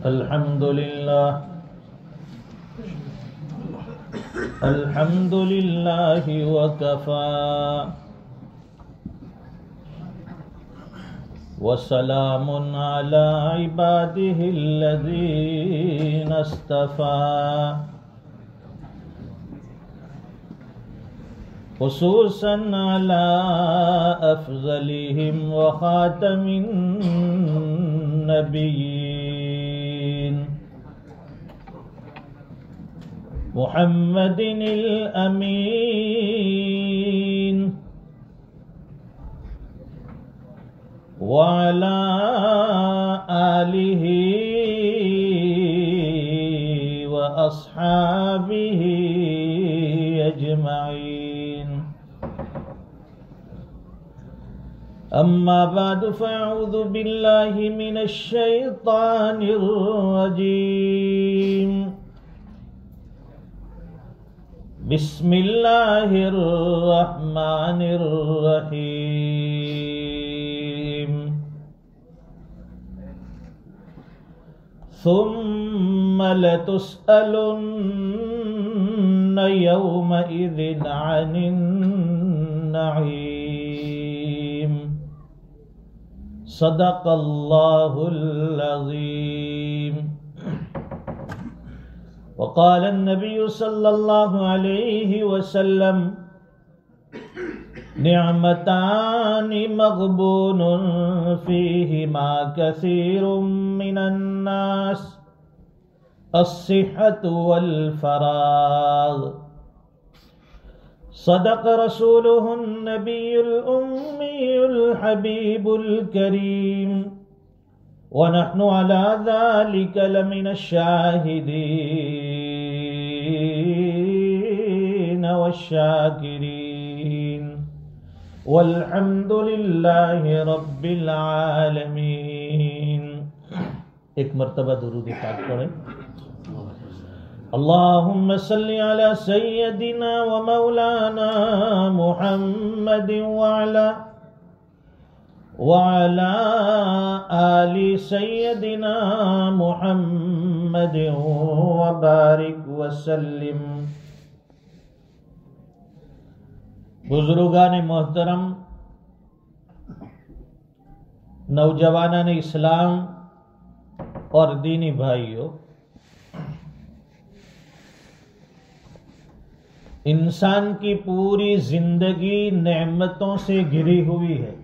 الحمد لله وكفى وسلام على عباده الذين اصطفى خصوصا على أفضلهم وخاتم النبيين محمد الأمين وعلى آله وأصحابه أجمعين. أما بعد فأعوذ بالله من الشيطان الرجيم. بسم الله الرحمن الرحيم. ثم لتسألن يومئذ عن النعيم. صدق الله العظيم. وقال النبي صلى الله عليه وسلم نعمتان مغبون فيهما كثير من الناس الصحة والفراغ. صدق رسوله النبي الأمي الحبيب الكريم ونحن على ذلك لمن الشاهدين والشاكرين والحمد لله رب العالمين. ایک مرتبہ درود پاک پڑھیں. اللهم صل على سيدنا ومولانا محمد وعلى آل سيدنا محمد وبارك وسلم. بزرگان محترم، نوجوانان اسلام اور دینی بھائیوں، انسان کی پوری زندگی نعمتوں سے گھری ہوئی ہے.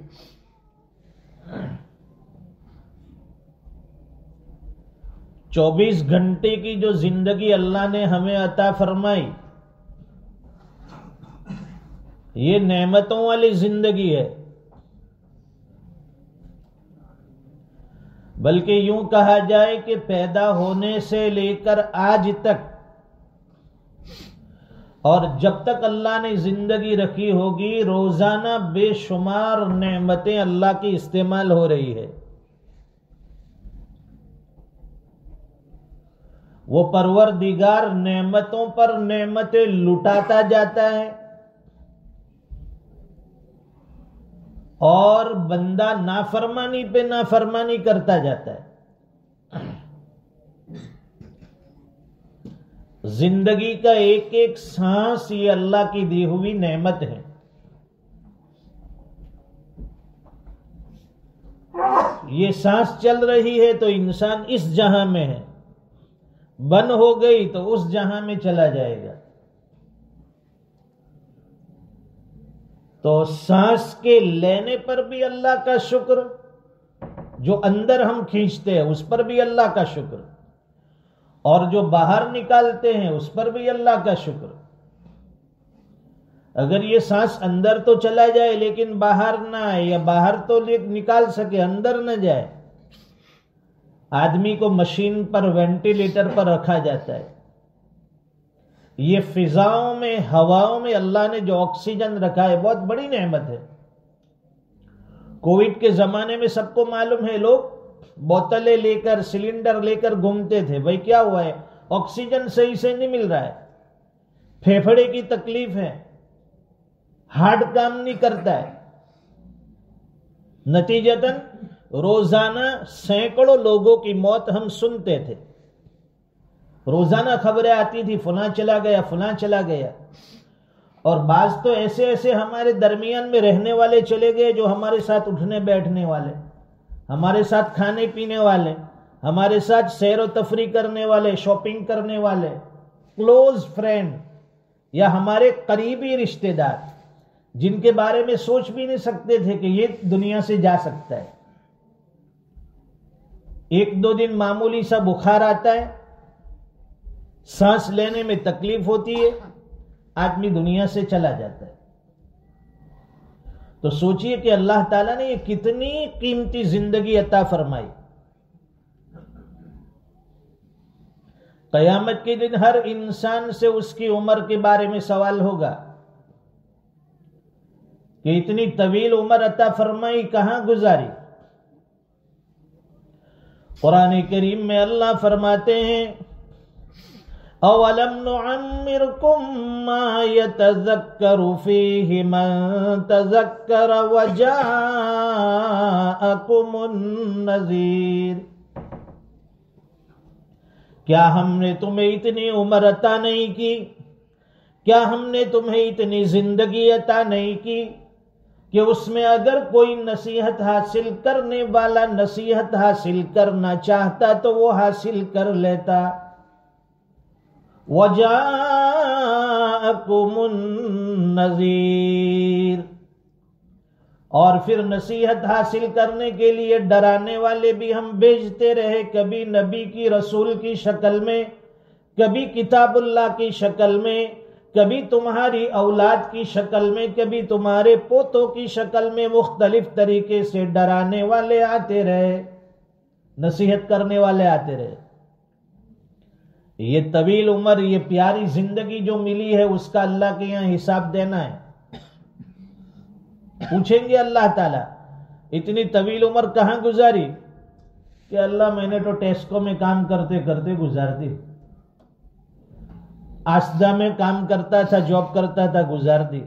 24 گھنٹے کی جو زندگی اللہ نے ہمیں عطا فرمائی، یہ نعمتوں والی زندگی ہے. بلکہ یوں کہا جائے کہ پیدا ہونے سے لے کر آج تک اور جب تک اللہ نے زندگی رکھی ہوگی، روزانہ بے شمار نعمتیں اللہ کی استعمال ہو رہی ہے. وہ پروردگار نعمتوں پر نعمتیں لٹاتا جاتا ہے اور بندہ نافرمانی پہ نافرمانی کرتا جاتا ہے. زندگی کا ایک ایک سانس یہ اللہ کی دی ہوئی نعمت ہے. یہ سانس چل رہی ہے تو انسان اس جہاں میں ہے، بند ہو گئی تو اس جہاں میں چلا جائے گا. تو سانس کے لینے پر بھی اللہ کا شکر، جو اندر ہم کھینچتے ہیں اس پر بھی اللہ کا شکر، اور جو باہر نکالتے ہیں اس پر بھی اللہ کا شکر. اگر یہ سانس اندر تو چلا جائے لیکن باہر نہ آئے، یا باہر تو نکال سکے اندر نہ جائے، آدمی کو مشین پر وینٹیلیٹر پر رکھا جاتا ہے. یہ فضاؤں میں، ہواؤں میں اللہ نے جو آکسیجن رکھا ہے بہت بڑی نعمت ہے. کووڈ کے زمانے میں سب کو معلوم ہے، لوگ بوتلیں لے کر، سلنڈر لے کر گھومتے تھے. بھائی کیا ہوا ہے؟ آکسیجن صحیح سے نہیں مل رہا ہے، پھیپھڑے کی تکلیف ہے، ہارٹ کام نہیں کرتا ہے. نتیجتاً روزانہ سینکڑوں لوگوں کی موت ہم سنتے تھے، روزانہ خبریں آتی تھی فلاں چلا گیا فلاں چلا گیا، اور بعض تو ایسے ایسے ہمارے درمیان میں رہنے والے چلے گئے جو ہمارے ساتھ اٹھنے بیٹھنے والے، ہمارے ساتھ کھانے پینے والے، ہمارے ساتھ سیر و تفریح کرنے والے، شاپنگ کرنے والے، کلوز فرینڈ یا ہمارے قریبی رشتہ دار، جن کے بارے میں سوچ بھی نہیں سکتے تھے کہ یہ دنیا سے جا سکتا ہے۔ ایک دو دن معمولی سا بخار آتا ہے، سانس لینے میں تکلیف ہوتی ہے، آدمی دنیا سے چلا جاتا ہے۔ تو سوچئے کہ اللہ تعالیٰ نے یہ کتنی قیمتی زندگی عطا فرمائی۔ قیامت کے دن ہر انسان سے اس کی عمر کے بارے میں سوال ہوگا کہ اتنی طویل عمر عطا فرمائی کہاں گزاری؟ قرآن کریم میں اللہ فرماتے ہیں اولم نعمرکم ما یتذکر فیہ من تذکر وجاءکم النذیر، کیا ہم نے تمہیں اتنی عمر عطا نہیں کی، کیا ہم نے تمہیں اتنی زندگی عطا نہیں کی کہ اس میں اگر کوئی نصیحت حاصل کرنے والا نصیحت حاصل کرنا چاہتا تو وہ حاصل کر لیتا۔ وَجَاءَكُمُ النَّذِيرُ، اور پھر نصیحت حاصل کرنے کے لیے ڈرانے والے بھی ہم بھیجتے رہے، کبھی نبی کی رسول کی شکل میں، کبھی کتاب اللہ کی شکل میں، کبھی تمہاری اولاد کی شکل میں، کبھی تمہارے پوتوں کی شکل میں، مختلف طریقے سے ڈرانے والے آتے رہے، نصیحت کرنے والے آتے رہے۔ یہ طویل عمر، یہ پیاری زندگی جو ملی ہے اس کا اللہ کے یہاں حساب دینا ہے۔ پوچھیں گے اللہ تعالیٰ اتنی طویل عمر کہاں گزاری؟ کہ اللہ میں نے تو ٹیسکو میں کام کرتے کرتے گزار دی، آسدہ میں کام کرتا تھا، جاب کرتا تھا، گزار دی،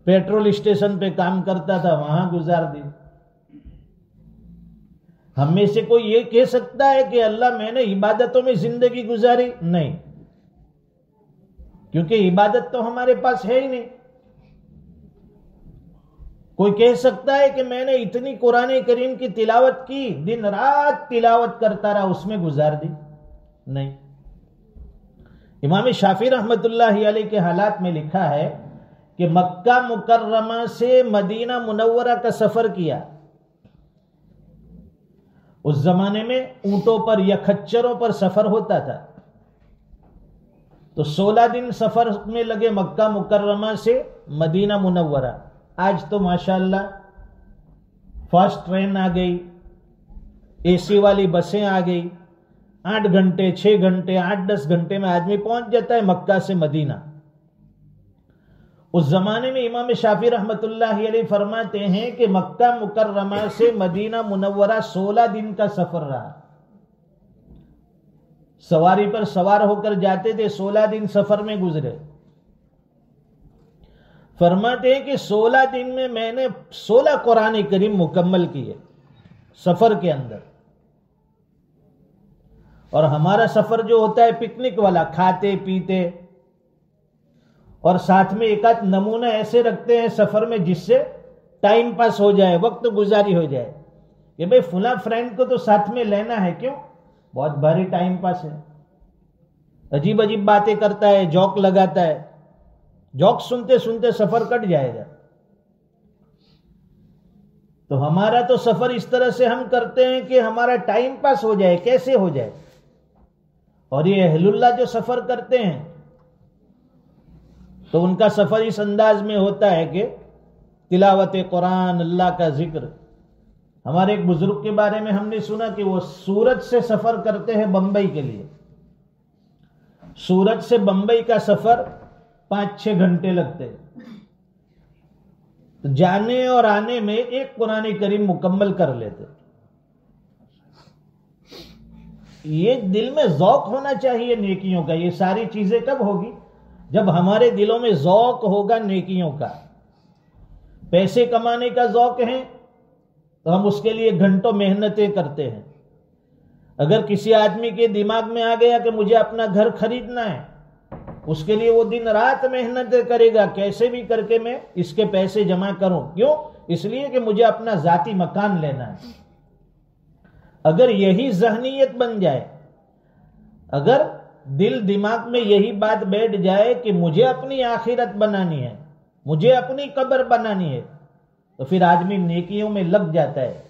پیٹرول اسٹیشن پہ کام کرتا تھا، وہاں گزار دی۔ ہم میں سے کوئی یہ کہہ سکتا ہے کہ اللہ میں نے عبادتوں میں زندگی گزاری؟ نہیں، کیونکہ عبادت تو ہمارے پاس ہے ہی نہیں۔ کوئی کہہ سکتا ہے کہ میں نے اتنی قرآن کریم کی تلاوت کی، دن رات تلاوت کرتا رہا، اس میں گزار دی؟ نہیں۔ امام شافعی رحمت اللہ علیہ کے حالات میں لکھا ہے کہ مکہ مکرمہ سے مدینہ منورہ کا سفر کیا۔ اس زمانے میں اونٹوں پر یا کھچروں پر سفر ہوتا تھا، تو 16 دن سفر میں لگے مکہ مکرمہ سے مدینہ منورہ۔ آج تو ماشاءاللہ فاسٹ ٹرین آ گئی، اے سی والی بسیں آ گئی، 8 گھنٹے 6 گھنٹے 8-10 گھنٹے میں آدمی پہنچ جاتا ہے مکہ سے مدینہ۔ اس زمانے میں امام شافعی رحمت اللہ علیہ فرماتے ہیں کہ مکہ مکرمہ سے مدینہ منورہ 16 دن کا سفر رہا۔ سواری پر سوار ہو کر جاتے تھے، 16 دن سفر میں گزرے۔ فرماتے ہیں کہ 16 دن میں میں نے 16 قرآن کریم مکمل کیے سفر کے اندر۔ اور ہمارا سفر جو ہوتا ہے پکنک والا، کھاتے پیتے، اور ساتھ میں ایک آدھ نمونہ ایسے رکھتے ہیں سفر میں جس سے ٹائم پاس ہو جائے، وقت گزاری ہو جائے کہ بھئی فلاں فرینڈ کو تو ساتھ میں لینا ہے، کیوں؟ بہت بھاری ٹائم پاس ہے، عجیب عجیب باتیں کرتا ہے، جوک لگاتا ہے، جوک سنتے سنتے سفر کٹ جائے گا۔ تو ہمارا تو سفر اس طرح سے ہم کرتے ہیں کہ ہمارا ٹائم پاس ہو جائے، کیسے ہو جائے۔ اور یہ اہل اللہ جو سفر کرتے ہیں تو ان کا سفر اس انداز میں ہوتا ہے کہ تلاوت قرآن، اللہ کا ذکر۔ ہمارے ایک بزرگ کے بارے میں ہم نے سنا کہ وہ سورت سے سفر کرتے ہیں بمبئی کے لیے، سورت سے بمبئی کا سفر 5-6 گھنٹے لگتے ہیں، جانے اور آنے میں ایک قرآن کریم مکمل کر لیتے۔ یہ دل میں ذوق ہونا چاہیے نیکیوں کا۔ یہ ساری چیزیں کب ہوگی؟ جب ہمارے دلوں میں ذوق ہوگا نیکیوں کا۔ پیسے کمانے کا ذوق ہے تو ہم اس کے لیے گھنٹوں محنتیں کرتے ہیں. اگر کسی آدمی کے دماغ میں آ گیا کہ مجھے اپنا گھر خریدنا ہے، اس کے لیے وہ دن رات محنت کرے گا، کیسے بھی کر کے میں اس کے پیسے جمع کروں. کیوں؟ اس لیے کہ مجھے اپنا ذاتی مکان لینا ہے. اگر یہی ذہنیت بن جائے، اگر دل دماغ میں یہی بات بیٹھ جائے کہ مجھے اپنی آخرت بنانی ہے، مجھے اپنی قبر بنانی ہے، تو پھر آدمی نیکیوں میں لگ جاتا ہے.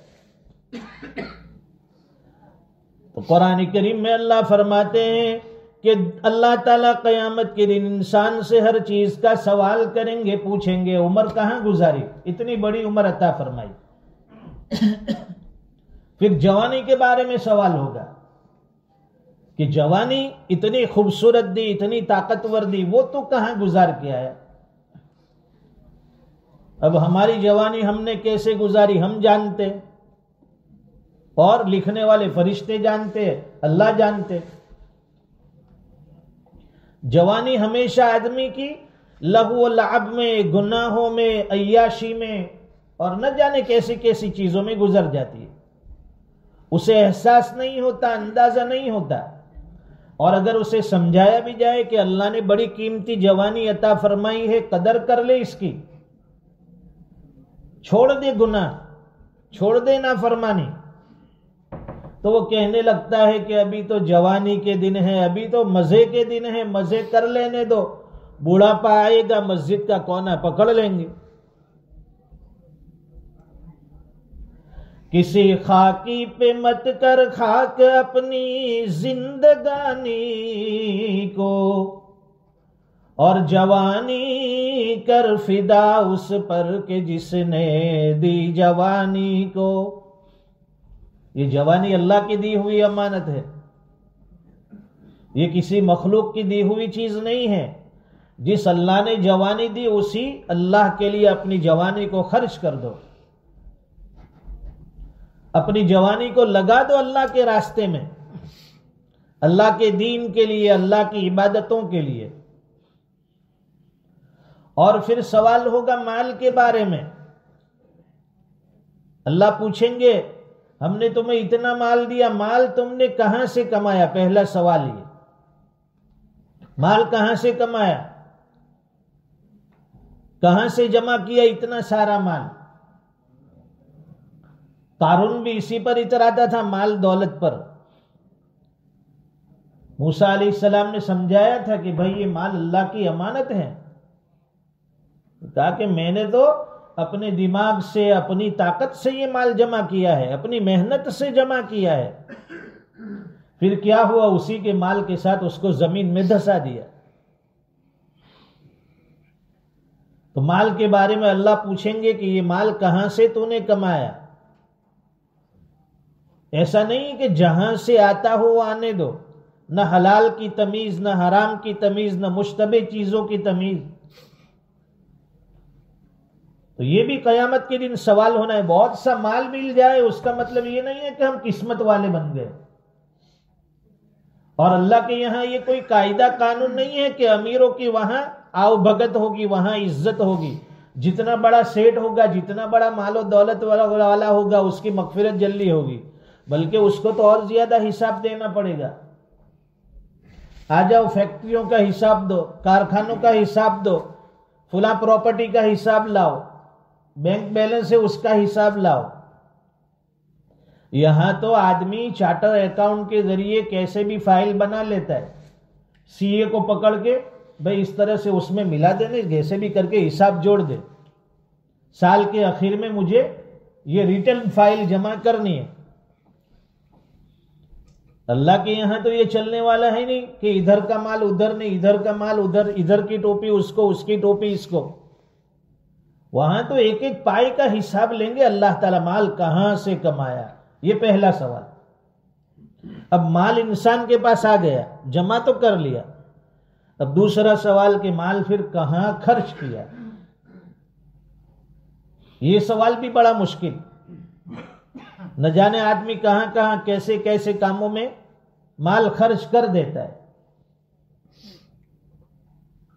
تو قرآن کریم میں اللہ فرماتے ہیں کہ اللہ تعالیٰ قیامت کے دن انسان سے ہر چیز کا سوال کریں گے، پوچھیں گے عمر کہاں گزاری، اتنی بڑی عمر عطا فرمائی. پھر جوانی کے بارے میں سوال ہوگا کہ جوانی اتنی خوبصورت دی، اتنی طاقتور دی، وہ تو کہاں گزار کیا ہے. اب ہماری جوانی ہم نے کیسے گزاری ہم جانتے، اور لکھنے والے فرشتے جانتے، اللہ جانتے. جوانی ہمیشہ آدمی کی لہو و لعب میں، گناہوں میں، عیاشی میں اور نہ جانے کیسی کیسی چیزوں میں گزر جاتی ہے. اسے احساس نہیں ہوتا، اندازہ نہیں ہوتا. اور اگر اسے سمجھایا بھی جائے کہ اللہ نے بڑی قیمتی جوانی عطا فرمائی ہے، قدر کر لے اس کی، چھوڑ دے گناہ، چھوڑ دے نافرمانی، تو وہ کہنے لگتا ہے کہ ابھی تو جوانی کے دن ہے، ابھی تو مزے کے دن ہے، مزے کر لینے دو، بوڑھاپا آئے گا مسجد کا کونا پکڑ لیں گے. کسی خاکی پہ مت کر خاک اپنی زندگانی کو، اور جوانی کر فدا اس پر کہ جس نے دی جوانی کو. یہ جوانی اللہ کی دی ہوئی امانت ہے، یہ کسی مخلوق کی دی ہوئی چیز نہیں ہے. جس اللہ نے جوانی دی اسی اللہ کے لیے اپنی جوانی کو خرچ کر دو، اپنی جوانی کو لگا دو اللہ کے راستے میں، اللہ کے دین کے لیے، اللہ کی عبادتوں کے لیے. اور پھر سوال ہوگا مال کے بارے میں. اللہ پوچھیں گے ہم نے تمہیں اتنا مال دیا، مال تم نے کہاں سے کمایا؟ پہلا سوال یہ، مال کہاں سے کمایا، کہاں سے جمع کیا اتنا سارا مال؟ قارون بھی اسی پر اتراتا تھا، مال دولت پر. موسیٰ علیہ السلام نے سمجھایا تھا کہ بھائی یہ مال اللہ کی امانت ہے. کہا کہ میں نے تو اپنے دماغ سے، اپنی طاقت سے یہ مال جمع کیا ہے، اپنی محنت سے جمع کیا ہے. پھر کیا ہوا؟ اسی کے مال کے ساتھ اس کو زمین میں دھسا دیا. تو مال کے بارے میں اللہ پوچھیں گے کہ یہ مال کہاں سے تو نے کمایا؟ ایسا نہیں کہ جہاں سے آتا ہو وہ آنے دو، نہ حلال کی تمیز، نہ حرام کی تمیز، نہ مشتبہ چیزوں کی تمیز. تو یہ بھی قیامت کے دن سوال ہونا ہے. بہت سا مال مل جائے اس کا مطلب یہ نہیں ہے کہ ہم قسمت والے بن گئے. اور اللہ کے یہاں یہ کوئی قاعدہ قانون نہیں ہے کہ امیروں کی وہاں آؤ بھگت ہوگی، وہاں عزت ہوگی. جتنا بڑا سیٹ ہوگا، جتنا بڑا مال و دولت والا ہوگا، اس کی مغفرت جلدی ہوگی، بلکہ اس کو تو اور زیادہ حساب دینا پڑے گا. آ جاؤ فیکٹریوں کا حساب دو، کارخانوں کا حساب دو، فلاں پراپرٹی کا حساب لاؤ، بینک بیلنس ہے اس کا حساب لاؤ. یہاں تو آدمی چارٹر اکاؤنٹ کے ذریعے کیسے بھی فائل بنا لیتا ہے. سی اے کو پکڑ کے بھئی اس طرح سے اس میں ملا دینے، کیسے بھی کر کے حساب جوڑ دے، سال کے آخر میں مجھے یہ ریٹرن فائل جمع کرنی ہے. اللہ کے یہاں تو یہ چلنے والا ہے نہیں کہ ادھر کا مال ادھر نہیں، ادھر کا مال ادھر، ادھر کی ٹوپی اس کو، اس کی ٹوپی اس کو. وہاں تو ایک ایک پائی کا حساب لیں گے اللہ تعالیٰ. مال کہاں سے کمایا، یہ پہلا سوال. اب مال انسان کے پاس آ گیا، جمع تو کر لیا. اب دوسرا سوال کہ مال پھر کہاں خرچ کیا. یہ سوال بھی بڑا مشکل. نہ جانے آدمی کہاں کہاں کیسے کیسے کاموں میں مال خرچ کر دیتا ہے.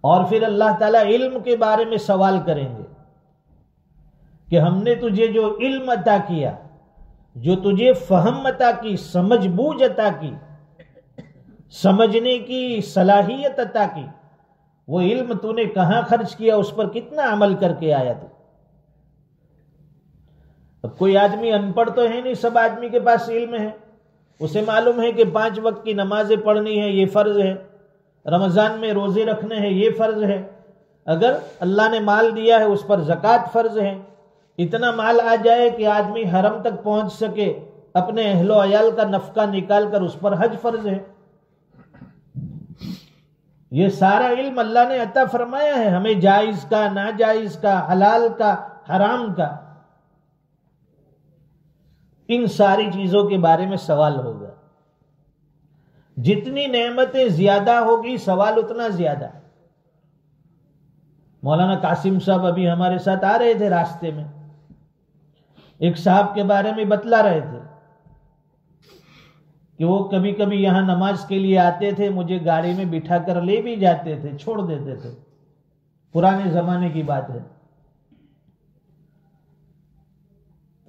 اور پھر اللہ تعالیٰ علم کے بارے میں سوال کریں گے کہ ہم نے تجھے جو علم عطا کیا جو تجھے فہم عطا کی، سمجھ بوجھ عطا کی، سمجھنے کی صلاحیت عطا کی، وہ علم تو نے کہاں خرچ کیا، اس پر کتنا عمل کر کے آیا تو؟ اب کوئی آدمی ان پڑھ تو ہے نہیں، سب آدمی کے پاس علم ہے، اسے معلوم ہے کہ 5 وقت کی نمازیں پڑھنی ہے، یہ فرض ہے، رمضان میں روزے رکھنے ہیں، یہ فرض ہے، اگر اللہ نے مال دیا ہے اس پر زکوٰۃ فرض ہے، اتنا مال آ جائے کہ آدمی حرم تک پہنچ سکے، اپنے اہل و عیال کا نفقہ نکال کر اس پر حج فرض ہے۔ یہ سارا علم اللہ نے عطا فرمایا ہے ہمیں، جائز کا، ناجائز کا، حلال کا، حرام کا، ان ساری چیزوں کے بارے میں سوال ہوگا۔ جتنی نعمتیں زیادہ ہوگی سوال اتنا زیادہ۔ مولانا قاسم صاحب ابھی ہمارے ساتھ آ رہے تھے، راستے میں ایک صاحب کے بارے میں بتلا رہے تھے کہ وہ کبھی کبھی یہاں نماز کے لیے آتے تھے، مجھے گاڑی میں بٹھا کر لے بھی جاتے تھے، چھوڑ دیتے تھے، پرانے زمانے کی بات ہے۔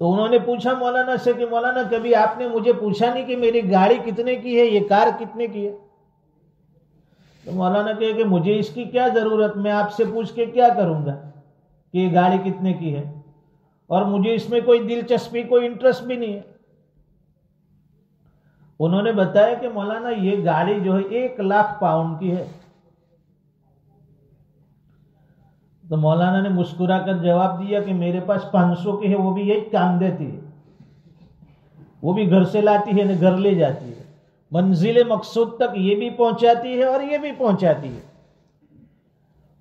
تو انہوں نے پوچھا مولانا سے کہ مولانا کبھی آپ نے مجھے پوچھا نہیں کہ میری گاڑی کتنے کی ہے، یہ کار کتنے کی ہے؟ تو مولانا کہے کہ مجھے اس کی کیا ضرورت، میں آپ سے پوچھ کے کیا کروں گا کہ یہ گاڑی کتنے کی ہے، اور مجھے اس میں کوئی دلچسپی، کوئی انٹرسٹ بھی نہیں ہے۔ انہوں نے بتایا کہ مولانا یہ گاڑی جو ہے 1,00,000 پاؤنڈ کی ہے۔ تو مولانا نے مسکرا کر جواب دیا کہ میرے پاس 500 کی ہے، وہ بھی ایک کام دیتی ہے، وہ بھی گھر سے لاتی ہے، گھر لے جاتی ہے، منزل مقصود تک یہ بھی پہنچاتی ہے اور یہ بھی پہنچاتی ہے۔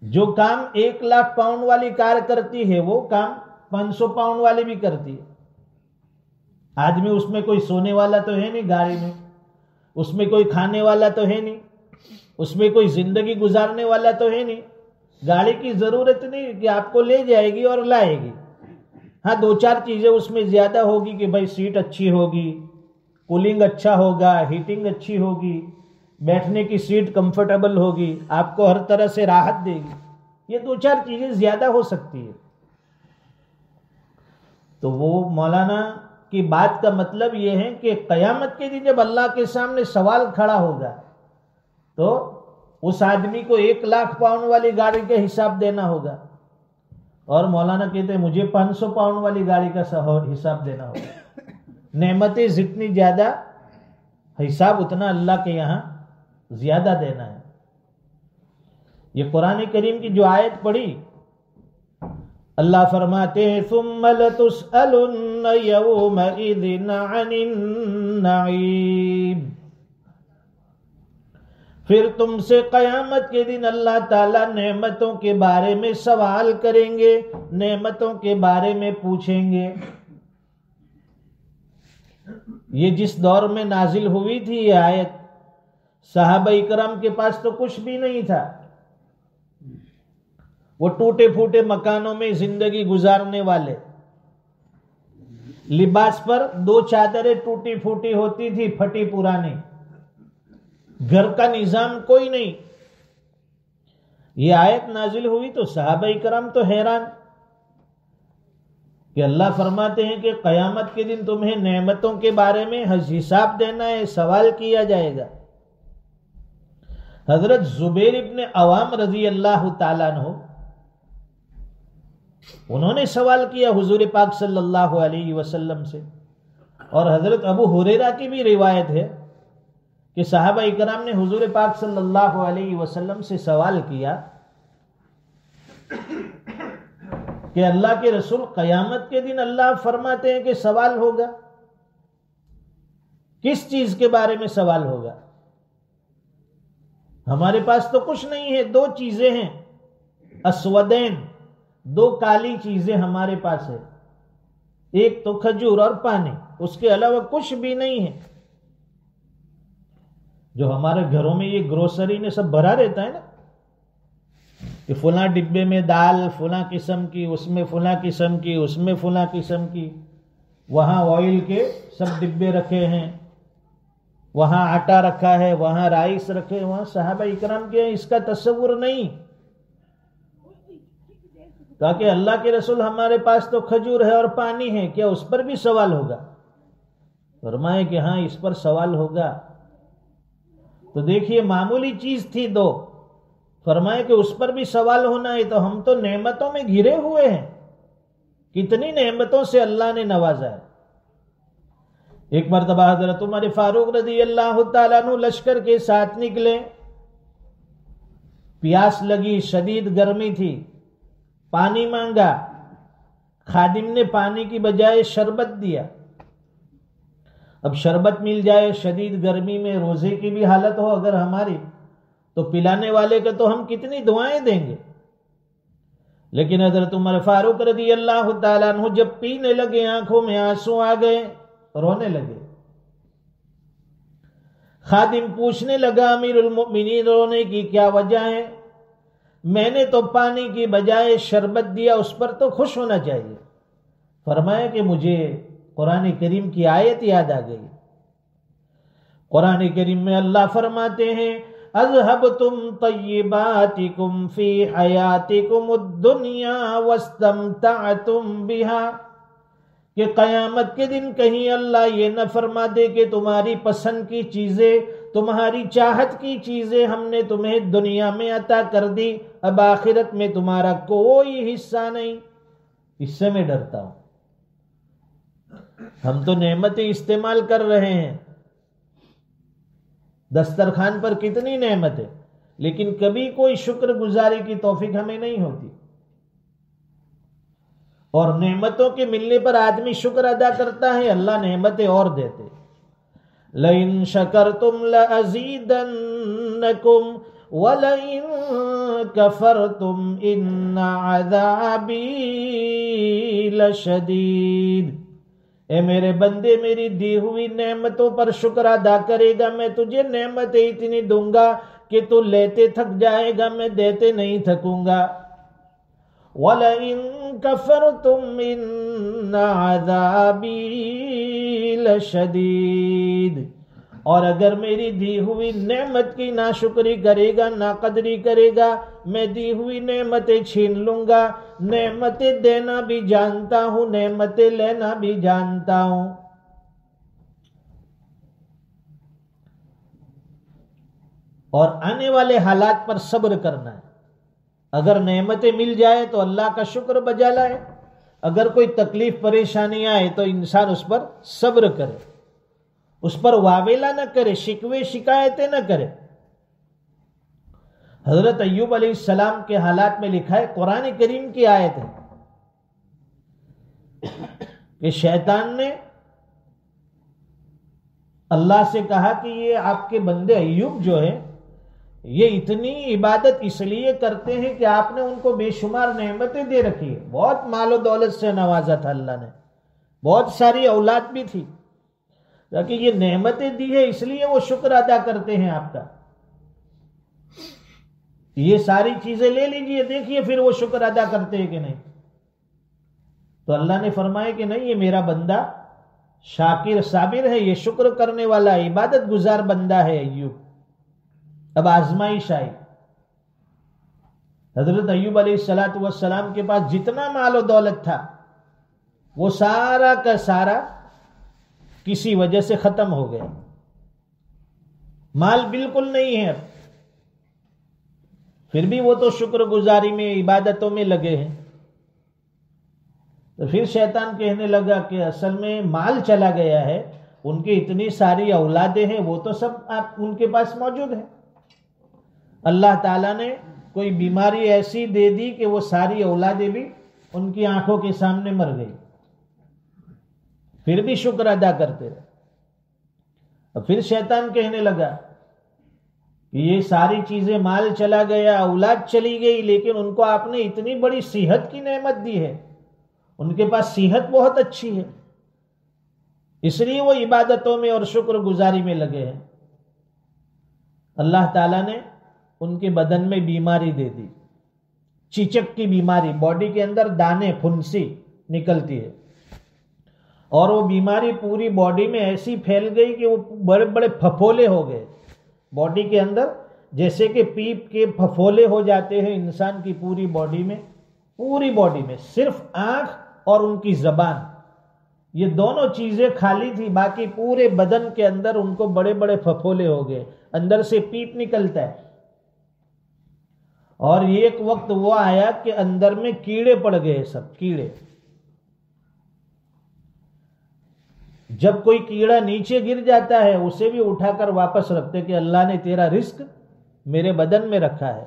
جو کام 1,00,000 پاؤنڈ والی کار کرتی ہے وہ کام 500 پاؤنڈ والی بھی کرتی ہے۔ آدمی اس میں کوئی سونے والا تو ہے نہیں، گاڑی میں اس میں کوئی کھانے والا تو ہے نہیں، اس میں کوئی زندگی گزارنے والا تو ہے نہیں۔ گاڑی کی ضرورت نہیں کہ آپ کو لے جائے گی اور لائے گی، ہاں 2-4 چیزیں اس میں زیادہ ہوگی کہ بھائی سیٹ اچھی ہوگی، کولنگ اچھا ہوگا، ہیٹنگ اچھی ہوگی، بیٹھنے کی سیٹ کمفرٹیبل ہوگی، آپ کو ہر طرح سے راحت دے گی، یہ 2-4 چیزیں زیادہ ہو سکتی ہے۔ تو وہ مولانا کی بات کا مطلب یہ ہے کہ قیامت کے دن جب اللہ کے سامنے سوال کھڑا ہوگا تو اس آدمی کو 1,00,000 پاؤنڈ والی گاڑی کا حساب دینا ہوگا، اور مولانا کہتے ہیں مجھے 500 پاؤنڈ والی گاڑی کا حساب دینا ہوگا۔ نعمتیں جتنی زیادہ، حساب اتنا اللہ کے یہاں زیادہ دینا ہے۔ یہ قرآن کریم کی جو آیت پڑھی، اللہ فرماتے ہیں ثم لتسألن یومئذ عن النعیم، پھر تم سے قیامت کے دن اللہ تعالیٰ نعمتوں کے بارے میں سوال کریں گے، نعمتوں کے بارے میں پوچھیں گے۔ یہ جس دور میں نازل ہوئی تھی یہ آیت، صحابہ اکرام کے پاس تو کچھ بھی نہیں تھا، وہ ٹوٹے پھوٹے مکانوں میں زندگی گزارنے والے، لباس پر 2 چادریں ٹوٹی پھوٹی ہوتی تھی، پھٹی پرانی، گھر کا نظام کوئی نہیں۔ یہ آیت نازل ہوئی تو صحابہ اکرام تو حیران کہ اللہ فرماتے ہیں کہ قیامت کے دن تمہیں نعمتوں کے بارے میں حساب دینا ہے، سوال کیا جائے گا۔ حضرت زبیر ابن عوام رضی اللہ تعالیٰ عنہ، انہوں نے سوال کیا حضور پاک صلی اللہ علیہ وسلم سے، اور حضرت ابو ہریرہ کی بھی روایت ہے کہ صحابہ اکرام نے حضور پاک صلی اللہ علیہ وسلم سے سوال کیا کہ اللہ کے رسول قیامت کے دن اللہ فرماتے ہیں کہ سوال ہوگا، کس چیز کے بارے میں سوال ہوگا؟ ہمارے پاس تو کچھ نہیں ہے، 2 چیزیں ہیں، اسودین، 2 کالی چیزیں ہمارے پاس ہے، ایک تو کھجور اور پانی، اس کے علاوہ کچھ بھی نہیں ہے۔ جو ہمارے گھروں میں یہ گروسری نے سب بھرا رہتا ہے نا کہ فلاں ڈبے میں دال فلاں قسم کی، اس میں فلاں قسم کی، اس میں فلاں قسم کی، وہاں آئل کے سب ڈبے رکھے ہیں، وہاں آٹا رکھا ہے، وہاں رائس رکھے، وہاں صحابہ اکرام کے اس کا تصور نہیں، تاکہ اللہ کے رسول ہمارے پاس تو کھجور ہے اور پانی ہے، کیا اس پر بھی سوال ہوگا؟ فرمائے کہ ہاں اس پر سوال ہوگا. تو دیکھیے معمولی چیز تھی دو، فرمائے کہ اس پر بھی سوال ہونا ہے. تو ہم تو نعمتوں میں گھرے ہوئے ہیں، کتنی نعمتوں سے اللہ نے نوازا ہے. ایک مرتبہ حضرت عمر فاروق رضی اللہ تعالیٰ عنہ لشکر کے ساتھ نکلے، پیاس لگی، شدید گرمی تھی، پانی مانگا، خادم نے پانی کی بجائے شربت دیا. اب شربت مل جائے شدید گرمی میں، روزے کی بھی حالت ہو اگر ہماری، تو پلانے والے کا تو ہم کتنی دعائیں دیں گے. لیکن حضرت عمر فاروق رضی اللہ تعالیٰ عنہ جب پینے لگے آنکھوں میں آنسو آ گئے، رونے لگے. خادم پوچھنے لگا امیر المؤمنین رونے کی کیا وجہ ہے؟ میں نے تو پانی کی بجائے شربت دیا، اس پر تو خوش ہونا چاہیے. فرمایا کہ مجھے قرآن کریم کی آیت یاد آ گئی. قرآن کریم میں اللہ فرماتے ہیں اذهبتم طیباتکم فی حیاتکم الدنیا واستمتعتم بها، کہ قیامت کے دن کہیں اللہ یہ نہ فرما دے کہ تمہاری پسند کی چیزیں، تمہاری چاہت کی چیزیں ہم نے تمہیں دنیا میں عطا کر دی، اب آخرت میں تمہارا کوئی حصہ نہیں. اس سے میں ڈرتا ہوں. ہم تو نعمتیں استعمال کر رہے ہیں، دسترخوان پر کتنی نعمتیں، لیکن کبھی کوئی شکر گزاری کی توفیق ہمیں نہیں ہوتی. اور نعمتوں کے ملنے پر آدمی شکر ادا کرتا ہے، اللہ نعمتیں اور دیتے. لَإِن شَكَرْتُمْ لَأَزِيدَنَّكُمْ وَلَئِن كَفَرْتُمْ إِنَّ عَذَابِي لَشَدِيدٌ. اے میرے بندے میری دی ہوئی نعمتوں پر شکر ادا کرے گا، میں تجھے نعمتیں اتنی دوں گا کہ تو لیتے تھک جائے گا، میں دیتے نہیں تھکوں گا. وَلَئِن كَفَرْتُمْ إِنَّ عَذَابِي لَشَدِيدٌ. اور اگر میری دی ہوئی نعمت کی ناشکری کرے گا، ناقدری کرے گا، میں دی ہوئی نعمتیں چھین لوں گا. نعمتیں دینا بھی جانتا ہوں، نعمتیں لینا بھی جانتا ہوں. اور آنے والے حالات پر صبر کرنا ہے. اگر نعمتیں مل جائے تو اللہ کا شکر بجا لائے، اگر کوئی تکلیف پریشانی آئے تو انسان اس پر صبر کرے، اس پر واویلا نہ کرے، شکوے شکایتیں نہ کرے. حضرت ایوب علیہ السلام کے حالات میں لکھا ہے، قرآن کریم کی آیت ہے کہ شیطان نے اللہ سے کہا کہ یہ آپ کے بندے ایوب جو ہے یہ اتنی عبادت اس لیے کرتے ہیں کہ آپ نے ان کو بے شمار نعمتیں دے رکھی ہے، بہت مال و دولت سے نوازا تھا اللہ نے، بہت ساری اولاد بھی تھی، تاکہ یہ نعمتیں دی ہے اس لیے وہ شکر ادا کرتے ہیں آپ کا. یہ ساری چیزیں لے لیجئے، دیکھیے پھر وہ شکر ادا کرتے ہیں کہ نہیں. تو اللہ نے فرمایا کہ نہیں، یہ میرا بندہ شاکر صابر ہے، یہ شکر کرنے والا عبادت گزار بندہ ہے ایوب. اب آزمائش آئی. حضرت ایوب علیہ السلام کے پاس جتنا مال و دولت تھا وہ سارا کا سارا کسی وجہ سے ختم ہو گیا، مال بالکل نہیں ہے. پھر بھی وہ تو شکر گزاری میں عبادتوں میں لگے ہیں. تو پھر شیطان کہنے لگا کہ اصل میں مال چلا گیا ہے، ان کی اتنی ساری اولادیں ہیں، وہ تو سب آپ ان کے پاس موجود ہیں. اللہ تعالیٰ نے کوئی بیماری ایسی دے دی کہ وہ ساری اولادیں بھی ان کی آنکھوں کے سامنے مر گئی، پھر بھی شکر ادا کرتے رہے. اور پھر شیطان کہنے لگا کہ یہ ساری چیزیں، مال چلا گیا، اولاد چلی گئی، لیکن ان کو آپ نے اتنی بڑی صحت کی نعمت دی ہے، ان کے پاس صحت بہت اچھی ہے، اس لیے وہ عبادتوں میں اور شکر گزاری میں لگے ہیں. اللہ تعالیٰ نے ان کے بدن میں بیماری دے دی، چیچک کی بیماری، باڈی کے اندر دانے، پھنسی نکلتی ہے، اور وہ بیماری پوری باڈی میں ایسی پھیل گئی کہ وہ بڑے بڑے پھپھولے ہو گئے باڈی کے اندر، جیسے کہ پیپ کے پھپھولے ہو جاتے ہیں انسان کی پوری باڈی میں. صرف آنکھ اور ان کی زبان، یہ دونوں چیزیں خالی تھی، باقی پورے بدن کے اندر ان کو بڑے بڑے پھپھولے ہو گئے، اندر سے پیپ نکلتا ہے، اور ایک وقت وہ آیا کہ اندر میں کیڑے پڑ گئے، سب کیڑے۔ جب کوئی کیڑا نیچے گر جاتا ہے اسے بھی اٹھا کر واپس رکھتے کہ اللہ نے تیرا رزق میرے بدن میں رکھا ہے،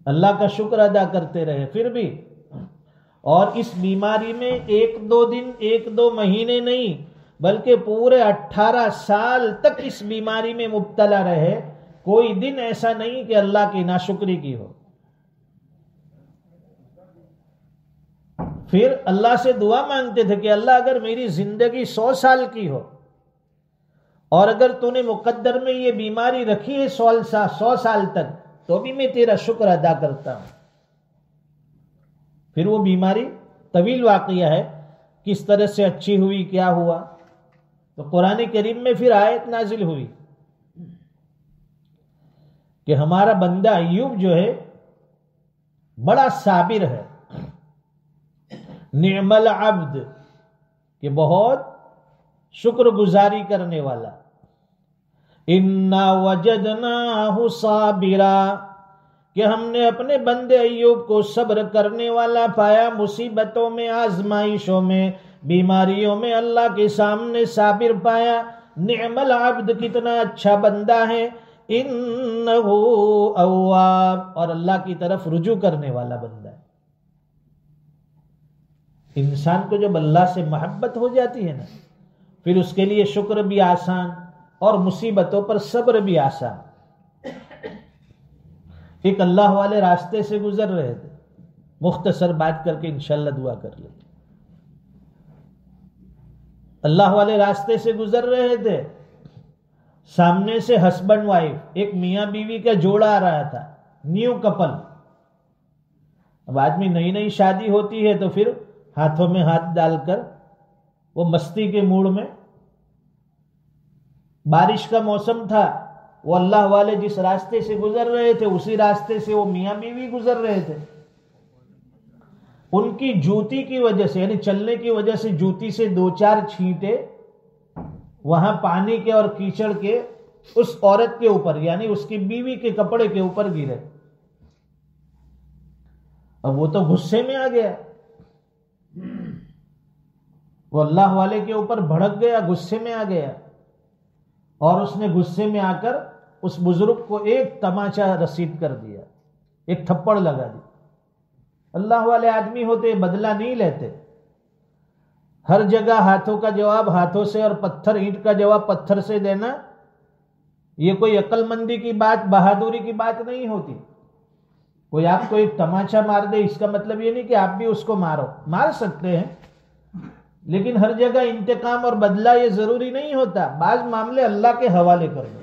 اللہ کا شکر ادا کرتے رہے پھر بھی۔ اور اس بیماری میں ایک دو دن، ایک دو مہینے نہیں، بلکہ پورے 18 سال تک اس بیماری میں مبتلا رہے، کوئی دن ایسا نہیں کہ اللہ کی ناشکری کی ہو۔ پھر اللہ سے دعا مانگتے تھے کہ اللہ اگر میری زندگی 100 سال کی ہو، اور اگر تو نے مقدر میں یہ بیماری رکھی ہے 100 سال تک، تو بھی میں تیرا شکر ادا کرتا ہوں۔ پھر وہ بیماری طویل واقعہ ہے، کس طرح سے اچھی ہوئی، کیا ہوا، تو قرآن کریم میں پھر آیت نازل ہوئی کہ ہمارا بندہ ایوب جو ہے بڑا صابر ہے، نعم العبد، کہ بہت شکر گزاری کرنے والا۔ انا وجدناہ صابرا، کہ ہم نے اپنے بندے ایوب کو صبر کرنے والا پایا، مصیبتوں میں، آزمائشوں میں، بیماریوں میں اللہ کے سامنے صابر پایا۔ نعم العبد، کتنا اچھا بندہ ہے، انہ اواب، اور اللہ کی طرف رجوع کرنے والا بندہ ہے۔ انسان کو جب اللہ سے محبت ہو جاتی ہے نا، پھر اس کے لیے شکر بھی آسان اور مصیبتوں پر صبر بھی آسان۔ ایک اللہ والے راستے سے گزر رہے تھے، مختصر بات کر کے انشاءاللہ دعا کر لیں۔ اللہ والے راستے سے گزر رہے تھے، سامنے سے ہسبینڈ وائف، ایک میاں بیوی کا جوڑا آ رہا تھا، نیو کپل۔ اب آدمی نئی نئی شادی ہوتی ہے تو پھر ہاتھوں میں ہاتھ ڈال کر وہ مستی کے موڈ میں، بارش کا موسم تھا، وہ اللہ والے جس راستے سے گزر رہے تھے اسی راستے سے وہ میاں بیوی گزر رہے تھے۔ ان کی جوتی کی وجہ سے، یعنی چلنے کی وجہ سے، جوتی سے 2-4 چھینٹے وہاں پانی کے اور کیچڑ کے اس عورت کے اوپر، یعنی اس کی بیوی کے کپڑے کے اوپر گرے۔ اب وہ تو غصے میں آ گیا، وہ اللہ والے کے اوپر بھڑک گیا، غصے میں آ گیا، اور اس نے غصے میں آ کر اس بزرگ کو ایک تماچا رسید کر دیا، ایک تھپڑ لگا دی۔ اللہ والے آدمی ہوتے، بدلہ نہیں لیتے، ہر جگہ ہاتھوں کا جواب ہاتھوں سے اور پتھر، اینٹ کا جواب پتھر سے دینا، یہ کوئی عقل مندی کی بات، بہادری کی بات نہیں ہوتی۔ کوئی آپ کو ایک تماچا مار دے، اس کا مطلب یہ نہیں کہ آپ بھی اس کو مارو، مار سکتے ہیں، لیکن ہر جگہ انتقام اور بدلہ یہ ضروری نہیں ہوتا، بعض معاملے اللہ کے حوالے کر دو۔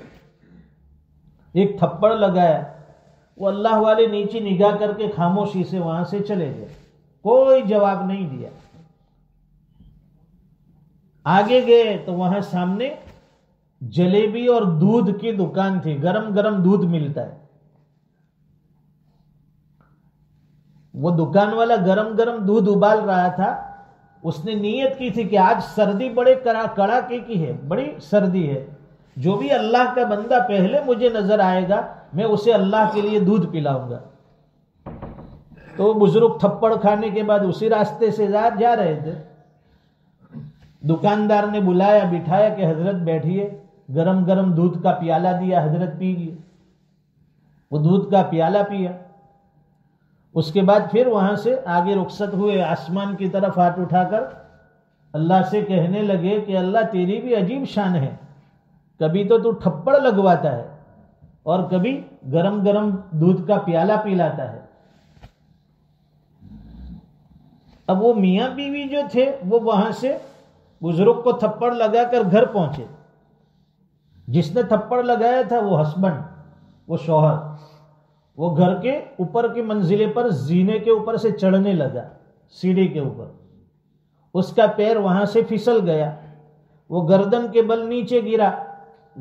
ایک تھپڑ لگایا، وہ اللہ والے نیچے نگاہ کر کے خاموشی سے وہاں سے چلے گئے، کوئی جواب نہیں دیا۔ آگے گئے تو وہاں سامنے جلیبی اور دودھ کی دکان تھی، گرم گرم دودھ ملتا ہے۔ وہ دکان والا گرم گرم دودھ ابال رہا تھا، اس نے نیت کی تھی کہ آج سردی بڑے کڑاکے کی ہے، بڑی سردی ہے، جو بھی اللہ کا بندہ پہلے مجھے نظر آئے گا میں اسے اللہ کے لیے دودھ پلاؤں گا۔ تو وہ بزرگ تھپڑ کھانے کے بعد اسی راستے سے جا رہے تھے، دکاندار نے بلایا، بٹھایا کہ حضرت بیٹھیے، گرم گرم دودھ کا پیالہ دیا، حضرت پیجیے۔ وہ دودھ کا پیالہ پیا، اس کے بعد پھر وہاں سے آگے رخصت ہوئے، آسمان کی طرف ہاتھ اٹھا کر اللہ سے کہنے لگے کہ اللہ تیری بھی عجیب شان ہے، کبھی تو تھپڑ لگواتا ہے اور کبھی گرم گرم دودھ کا پیالہ پلاتا ہے۔ اب وہ میاں بیوی جو تھے وہ وہاں سے بزرگ کو تھپڑ لگا کر گھر پہنچے۔ جس نے تھپڑ لگایا تھا وہ ہسبینڈ، وہ شوہر، وہ گھر کے اوپر کی منزلے پر زینے کے اوپر سے چڑھنے لگا، سیڑھی کے اوپر، اس کا پیر وہاں سے پھسل گیا، وہ گردن کے بل نیچے گرا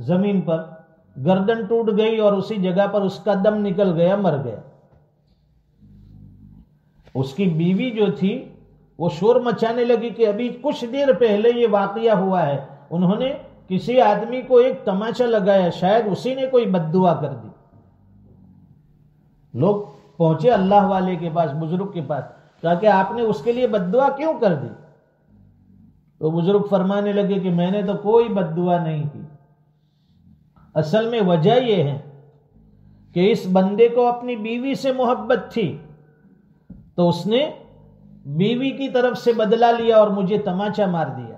زمین پر، گردن ٹوٹ گئی اور اسی جگہ پر اس کا دم نکل گیا، مر گیا۔ اس کی بیوی جو تھی وہ شور مچانے لگی کہ ابھی کچھ دیر پہلے یہ واقعہ ہوا ہے، انہوں نے کسی آدمی کو ایک تماچا لگایا، شاید اسی نے کوئی بد دعا کر دی۔ لوگ پہنچے اللہ والے کے پاس، بزرگ کے پاس، کہا کہ آپ نے اس کے لیے بد دعا کیوں کر دی؟ تو بزرگ فرمانے لگے کہ میں نے تو کوئی بد دعا نہیں کی، اصل میں وجہ یہ ہے کہ اس بندے کو اپنی بیوی سے محبت تھی، تو اس نے بیوی کی طرف سے بدلہ لیا اور مجھے تماچا مار دیا،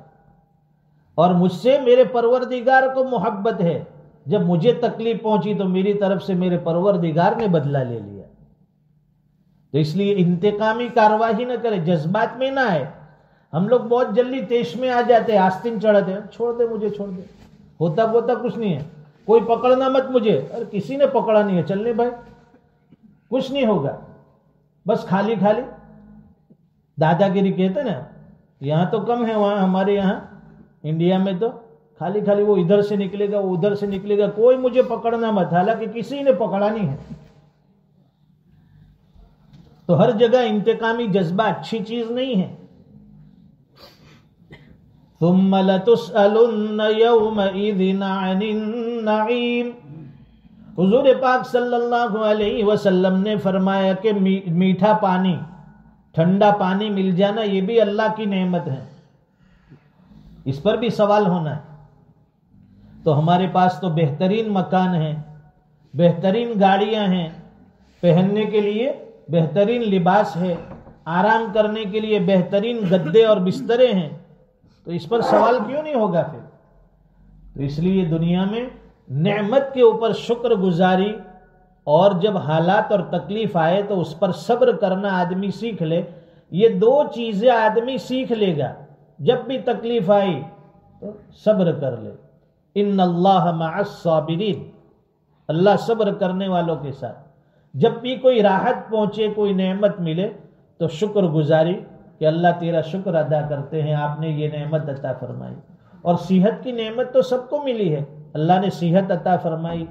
اور مجھ سے میرے پروردگار کو محبت ہے، جب مجھے تکلیف پہنچی تو میری طرف سے میرے پروردگار نے بدلہ لے لیا۔ تو اس لیے انتقامی کارروائی نہ کرے، جذبات میں نہ آئے۔ ہم لوگ بہت جلدی تیش میں آ جاتے، آستین چڑھتے ہیں، چھوڑ دے مجھے، چھوڑ دے، ہوتا کچھ نہیں ہے، کوئی پکڑنا مت مجھے، ارے کسی نے پکڑا نہیں ہے، چلنے بھائی، کچھ نہیں ہوگا، بس خالی خالی دادا گیری کہتے نا، یہاں تو کم ہے، وہاں ہمارے یہاں انڈیا میں تو خالی خالی وہ ادھر سے نکلے گا، وہ ادھر سے نکلے گا، کوئی مجھے پکڑنا مت، حالانکہ کسی نے پکڑا نہیں ہے۔ تو ہر جگہ انتقامی جذبہ اچھی چیز نہیں ہے۔ ثم لتسألن يومئذ عن النعیم، حضور پاک صلی اللہ علیہ وسلم نے فرمایا کہ میٹھا پانی، ٹھنڈا پانی مل جانا یہ بھی اللہ کی نعمت ہے، اس پر بھی سوال ہونا ہے۔ تو ہمارے پاس تو بہترین مکان ہیں، بہترین گاڑیاں ہیں، پہننے کے لیے بہترین لباس ہے، آرام کرنے کے لیے بہترین گدے اور بسترے ہیں، تو اس پر سوال کیوں نہیں ہوگا پھر؟ تو اس لیے دنیا میں نعمت کے اوپر شکر گزاری، اور جب حالات اور تکلیف آئے تو اس پر صبر کرنا آدمی سیکھ لے، یہ دو چیزیں آدمی سیکھ لے گا۔ جب بھی تکلیف آئی تو صبر کر لے، ان اللہ مع الصابرین، اللہ صبر کرنے والوں کے ساتھ۔ جب بھی کوئی راحت پہنچے، کوئی نعمت ملے تو شکر گزاری کہ اللہ تیرا شکر ادا کرتے ہیں، آپ نے یہ نعمت عطا فرمائی۔ اور صحت کی نعمت تو سب کو ملی ہے، اللہ نے صحت عطا فرمائی،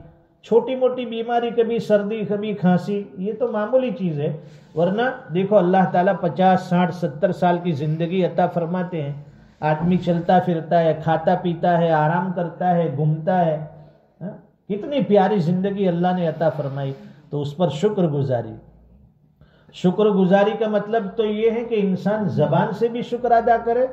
چھوٹی موٹی بیماری، کبھی سردی کبھی کھانسی، یہ تو معمولی چیز ہے، ورنہ دیکھو اللہ تعالیٰ 50 60 70 سال کی زندگی عطا فرماتے ہیں، آدمی چلتا پھرتا ہے، کھاتا پیتا ہے، آرام کرتا ہے، گھومتا ہے، کتنی پیاری زندگی اللہ نے عطا فرمائی۔ تو اس پر شکر گزاری، شکر گزاری کا مطلب تو یہ ہے کہ انسان زبان سے بھی شکر ادا کرے،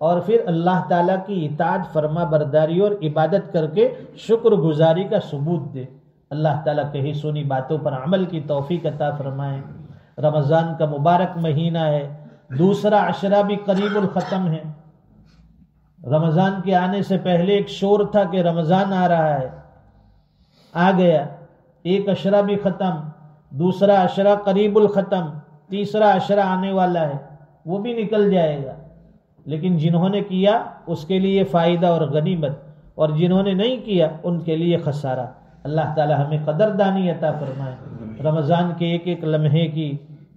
اور پھر اللہ تعالیٰ کی اطاعت فرما برداری اور عبادت کر کے شکر گزاری کا ثبوت دے۔ اللہ تعالیٰ کہی سنی باتوں پر عمل کی توفیق عطا فرمائے۔ رمضان کا مبارک مہینہ ہے، دوسرا عشرہ بھی قریب الختم ہے۔ رمضان کے آنے سے پہلے ایک شور تھا کہ رمضان آ رہا ہے، آ گیا، ایک عشرہ بھی ختم، دوسرا عشرہ قریب الختم، تیسرا عشرہ آنے والا ہے، وہ بھی نکل جائے گا۔ لیکن جنہوں نے کیا اس کے لیے فائدہ اور غنیمت، اور جنہوں نے نہیں کیا ان کے لیے خسارہ۔ اللہ تعالی ہمیں قدردانی عطا فرمائے، رمضان کے ایک ایک لمحے کی،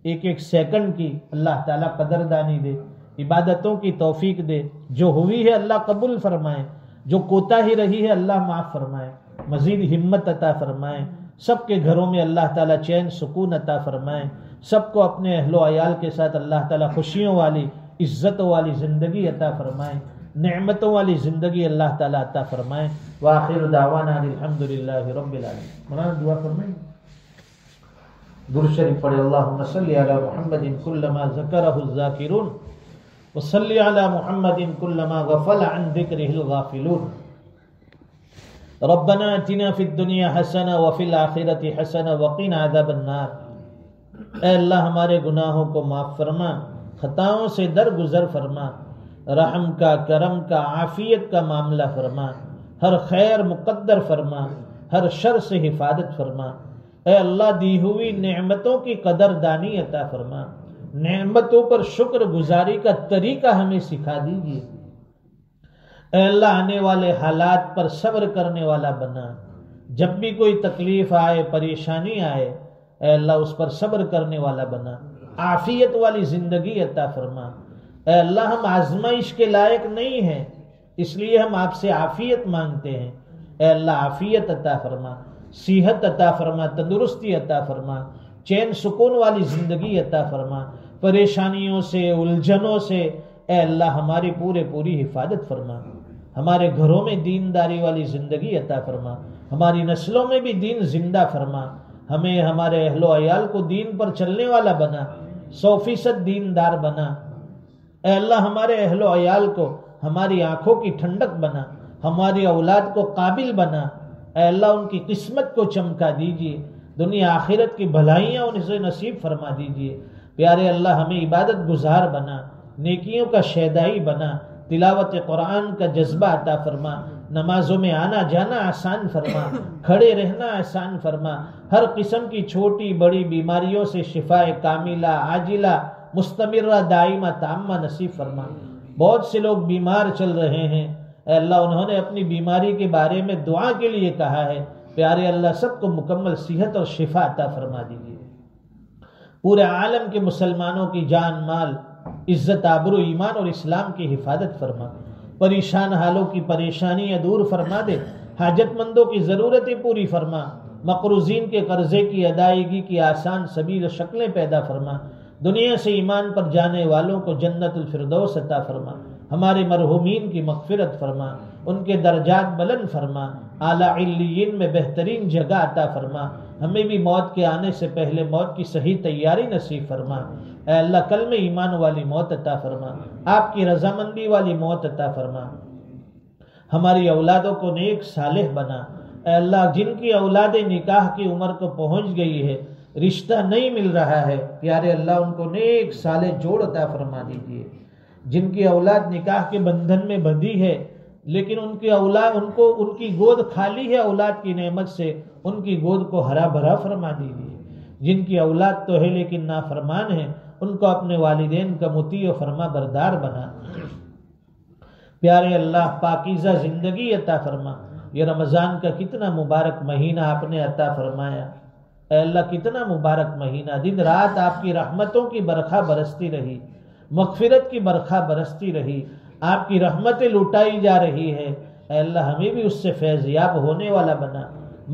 ایک ایک سیکنڈ کی اللہ تعالی قدردانی دے، عبادتوں کی توفیق دے، جو ہوئی ہے اللہ قبول فرمائے، جو کوتاہی رہی ہے اللہ معاف فرمائے، مزید ہمت عطا فرمائے، سب کے گھروں میں اللہ تعالیٰ چین سکون عطا فرمائے، سب کو اپنے اہل و عیال کے ساتھ اللہ تعالیٰ خوشیوں والی، عزتوں والی زندگی عطا فرمائے، نعمتوں والی زندگی اللہ تعالیٰ عطا فرمائے۔ وآخر دعوانا الحمدللہ رب العالمین۔ مولانا دعا فرمائیں، درود شریف پڑھے، اللہم صلی علی محمد کلما ذکرہ الذاکرون وصلی علی محمد کلما غفل عن ذکرہ الغافلون۔ ربنا اتنا فی الدنیا حسنہ وفی الآخرۃ حسنہ وقنا عذاب النار۔ اے اللہ ہمارے گناہوں کو معاف فرما، خطاؤں سے درگزر فرما، رحم کا، کرم کا، عافیت کا معاملہ فرما، ہر خیر مقدر فرما، ہر شر سے حفاظت فرما۔ اے اللہ دی ہوئی نعمتوں کی قدر دانی عطا فرما، نعمتوں پر شکر گزاری کا طریقہ ہمیں سکھا دیجیے۔ اے اللہ آنے والے حالات پر صبر کرنے والا بنا، جب بھی کوئی تکلیف آئے، پریشانی آئے، اے اللہ اس پر صبر کرنے والا بنا، عافیت والی زندگی عطا فرما۔ اے اللہ ہم آزمائش کے لائق نہیں ہیں، اس لیے ہم آپ سے عافیت مانگتے ہیں۔ اے اللہ عافیت عطا فرما، صحت عطا فرما، تندرستی عطا فرما، چین سکون والی زندگی عطا فرما، پریشانیوں سے، الجھنوں سے اے اللہ ہماری پوری حفاظت فرما، ہمارے گھروں میں دینداری والی زندگی عطا فرما، ہماری نسلوں میں بھی دین زندہ فرما، ہمیں ہمارے اہل و عیال کو دین پر چلنے والا بنا، 100% دیندار بنا۔ اے اللہ ہمارے اہل و عیال کو ہماری آنکھوں کی ٹھنڈک بنا، ہماری اولاد کو قابل بنا، اے اللہ ان کی قسمت کو چمکا دیجیے، دنیا آخرت کی بھلائیاں انہیں نصیب فرما دیجیے۔ پیارے اللہ ہمیں عبادت گزار بنا، نیکیوں کا شیدائی بنا، تلاوت قرآن کا جذبہ عطا فرما، نمازوں میں آنا جانا آسان فرما، کھڑے رہنا آسان فرما، ہر قسم کی چھوٹی بڑی بیماریوں سے شفا کاملہ عاجلہ مستمرہ دائمہ تامہ نصیب فرما۔ بہت سے لوگ بیمار چل رہے ہیں، اے اللہ انہوں نے اپنی بیماری کے بارے میں دعا کے لیے کہا ہے، پیارے اللہ سب کو مکمل صحت اور شفا عطا فرما دیجیے۔ پورے عالم کے مسلمانوں کی جان مال عزت آبرو ایمان اور اسلام کی حفاظت فرما، پریشان حالوں کی پریشانیاں دور فرما دے، حاجت مندوں کی ضرورتیں پوری فرما، مقروضین کے قرضے کی ادائیگی کی آسان سبیل و شکلیں پیدا فرما، دنیا سے ایمان پر جانے والوں کو جنت الفردوس عطا فرما، ہمارے مرحومین کی مغفرت فرما، ان کے درجات بلند فرما، اعلیٰ علیین میں بہترین جگہ عطا فرما، ہمیں بھی موت کے آنے سے پہلے موت کی صحیح تیاری نصیب فرما۔ اے اللہ کلمہ ایمان والی موت عطا فرما، آپ کی رضامندی والی موت عطا فرما، ہماری اولادوں کو نیک صالح بنا۔ اے اللہ جن کی اولاد نکاح کی عمر کو پہنچ گئی ہے، رشتہ نہیں مل رہا ہے، پیارے اللہ ان کو نیک صالح جوڑ عطا فرما دیجیے۔ جن کی اولاد نکاح کے بندھن میں بندھی ہے لیکن ان کی اولاد ان کی گود خالی ہے اولاد کی نعمت سے، ان کی گود کو ہرا بھرا فرما دیجیے۔ جن کی اولاد تو ہے لیکن نافرمان ہے، ان کو اپنے والدین کا مطیع و فرما بردار بنا۔ پیارے اللہ پاکیزہ زندگی عطا فرما۔ یہ رمضان کا کتنا مبارک مہینہ آپ نے عطا فرمایا، اے اللہ کتنا مبارک مہینہ، دن رات آپ کی رحمتوں کی برکھا برستی رہی، مغفرت کی برکھا برستی رہی، آپ کی رحمتیں لٹائی جا رہی ہے۔ اے اللہ ہمیں بھی اس سے فیضیاب ہونے والا بنا،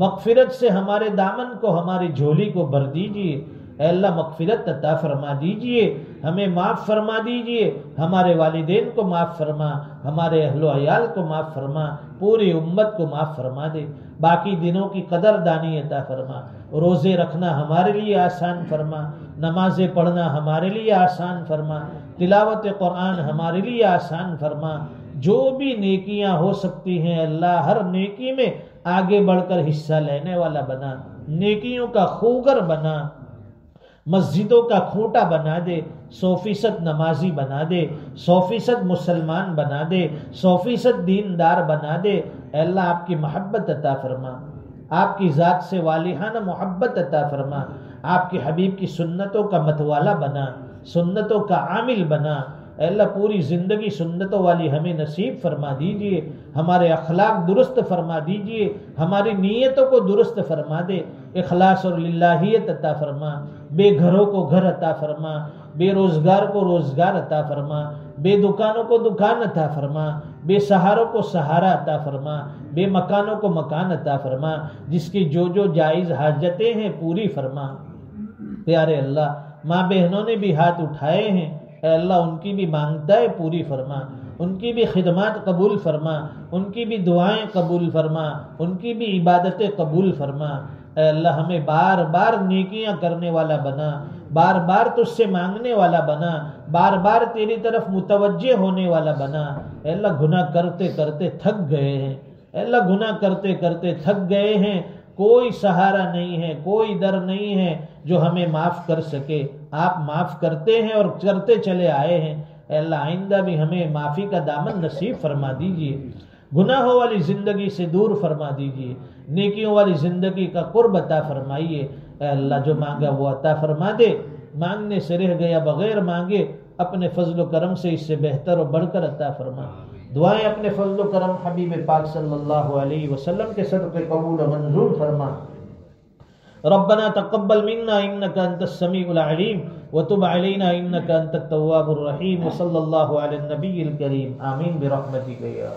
مغفرت سے ہمارے دامن کو ہماری جھولی کو بھر دیجیے۔ اے اللہ مغفرت عطا فرما دیجیے، ہمیں معاف فرما دیجیے، ہمارے والدین کو معاف فرما، ہمارے اہل و عیال کو معاف فرما، پوری امت کو معاف فرما دے، باقی دنوں کی قدر دانی عطا فرما، روزے رکھنا ہمارے لیے آسان فرما، نمازیں پڑھنا ہمارے لیے آسان فرما، تلاوت قرآن ہمارے لیے آسان فرما، جو بھی نیکیاں ہو سکتی ہیں اللہ ہر نیکی میں آگے بڑھ کر حصہ لینے والا بنا، نیکیوں کا خوگر بنا، مسجدوں کا کھوٹا بنا دے، 100% نمازی بنا دے، 100% مسلمان بنا دے، 100% دیندار بنا دے۔ اے اللہ آپ کی محبت عطا فرما، آپ کی ذات سے والہانہ محبت عطا فرما، آپ کے حبیب کی سنتوں کا متوالا بنا، سنتوں کا عامل بنا۔ اے اللہ پوری زندگی سنتوں والی ہمیں نصیب فرما دیجئے، ہمارے اخلاق درست فرما دیجئے، ہماری نیتوں کو درست فرما دے، اخلاص اور للہیت عطا فرما، بے گھروں کو گھر عطا فرما، بے روزگار کو روزگار عطا فرما، بے دکانوں کو دکان عطا فرما، بے سہاروں کو سہارا عطا فرما، بے مکانوں کو مکان عطا فرما، جس کی جو جائز حاجتیں ہیں پوری فرما۔ پیارے اللہ ماں بہنوں نے بھی ہاتھ اٹھائے ہیں، اے اللہ ان کی بھی مانگتیں پوری فرما، ان کی بھی خدمات قبول فرما، ان کی بھی دعائیں قبول فرما، ان کی بھی عبادتیں قبول فرما۔ اے اللہ ہمیں بار بار نیکیاں کرنے والا بنا، بار بار تجھ سے مانگنے والا بنا، بار بار تیری طرف متوجہ ہونے والا بنا۔ اے اللہ گناہ کرتے کرتے تھک گئے ہیں، اے اللہ گناہ کرتے کرتے تھک گئے ہیں، کوئی سہارا نہیں ہے، کوئی در نہیں ہے جو ہمیں معاف کر سکے، آپ معاف کرتے ہیں اور کرتے چلے آئے ہیں۔ اے اللہ آئندہ بھی ہمیں معافی کا دامن نصیب فرما دیجیے، گناہوں والی زندگی سے دور فرما دیجیے، نیکیوں والی زندگی کا قرب عطا فرمائیے۔ اے اللہ جو مانگا وہ عطا فرما دے، مانگنے سے رہ گیا بغیر مانگے اپنے فضل و کرم سے اس سے بہتر و بڑھ کر عطا فرما۔ دعائیں اپنے فضل و کرم حبیب پاک صلی اللہ علیہ وسلم کے صدقے قبول و منظور فرما۔ ربنا تقبل منا انك انت السميع العليم وتب علينا انك انت التواب الرحيم وصلى الله على النبي الكريم آمين برحمتك يا